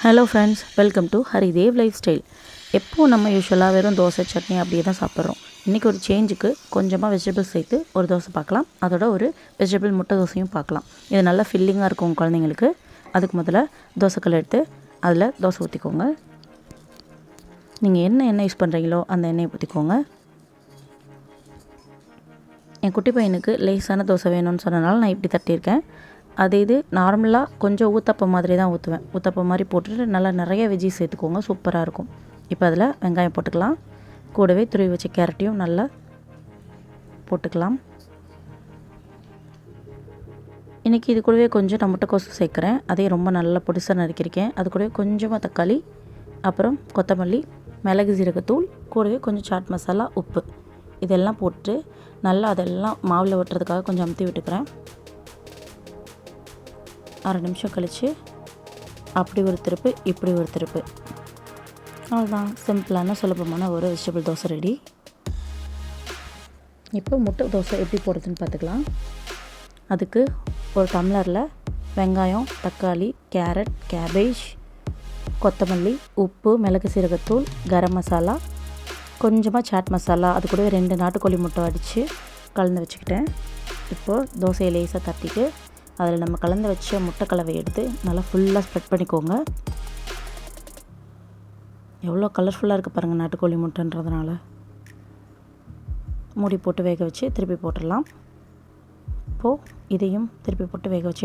Hello friends, welcome to Haridev life style. எப்போது நம்ம யூஸ்வலாக வெறும் தோசை சட்னி அப்படியே தான் சாப்பிட்றோம். இன்றைக்கி ஒரு சேஞ்சுக்கு கொஞ்சமாக வெஜிடபிள்ஸ் சேர்த்து ஒரு தோசை பார்க்கலாம். அதோட ஒரு வெஜிடபிள் முட்டை தோசையும் பார்க்கலாம். இது நல்லா ஃபில்லிங்காக இருக்கும் குழந்தைங்களுக்கு. அதுக்கு முதல்ல தோசைக்கல் எடுத்து அதில் தோசை ஊற்றிக்கோங்க. நீங்கள் என்ன எண்ணெய் யூஸ் பண்ணுறீங்களோ அந்த எண்ணெயை ஊற்றிக்கோங்க. என் குட்டி பையனுக்கு லேசான தோசை வேணும்னு சொன்னனால நான் இப்படி தட்டியிருக்கேன். இது நார்மலாக கொஞ்சம் ஊத்தப்பம் மாதிரி தான் ஊற்றுவேன். ஊத்தப்பம் மாதிரி போட்டுட்டு நல்லா நிறைய வெஜ்ஜி சேர்த்துக்கோங்க, சூப்பராக இருக்கும். இப்போ அதில் வெங்காயம் போட்டுக்கலாம். கூடவே துருவி வச்ச கேரட்டையும் நல்லா போட்டுக்கலாம். இன்றைக்கி இது கூடவே கொஞ்சம் நான் முட்டைக்கோசு சேர்க்குறேன். அதையும் ரொம்ப நல்லா பொடிசாக நறுக்கியிருக்கேன். அது கூடவே கொஞ்சமாக தக்காளி, அப்புறம் கொத்தமல்லி, மிளகு சீரகத்தூள், கூடவே கொஞ்சம் சாட் மசாலா, உப்பு இதெல்லாம் போட்டு நல்லா அதெல்லாம் மாவில் விட்டுறதுக்காக கொஞ்சம் அமுத்தி விட்டுக்கிறேன். அரை நிமிஷம் கழித்து அப்படி ஒரு திருப்பு, இப்படி ஒரு திருப்பு. அவ்வளோதான், சிம்பிளான சுலபமான ஒரு வெஜிடபிள் தோசை ரெடி. இப்போ முட்டை தோசை எப்படி போடுறதுன்னு பார்த்துக்கலாம். அதுக்கு ஒரு டம்ளரில் வெங்காயம், தக்காளி, கேரட், கேபேஜ், கொத்தமல்லி, உப்பு, மிளகு சீரகத்தூள், கரம் மசாலா, கொஞ்சமாக சாட் மசாலா, அது கூட 2 நாட்டுக்கோழி முட்டை அடித்து கலந்து வச்சுக்கிட்டேன். இப்போது தோசையை லேசாக தட்டிட்டு அதில் நம்ம கலந்து வச்ச முட்டை கலவை எடுத்து நல்லா ஃபுல்லாக ஸ்ப்ரெட் பண்ணிக்கோங்க. எவ்வளோ கலர்ஃபுல்லாக இருக்குது பாருங்கள், நாட்டுக்கோழி முட்டைன்றதுனால. மூடி போட்டு வேக வச்சு திருப்பி போட்டுடலாம். இப்போது இதையும் திருப்பி போட்டு வேக வச்சு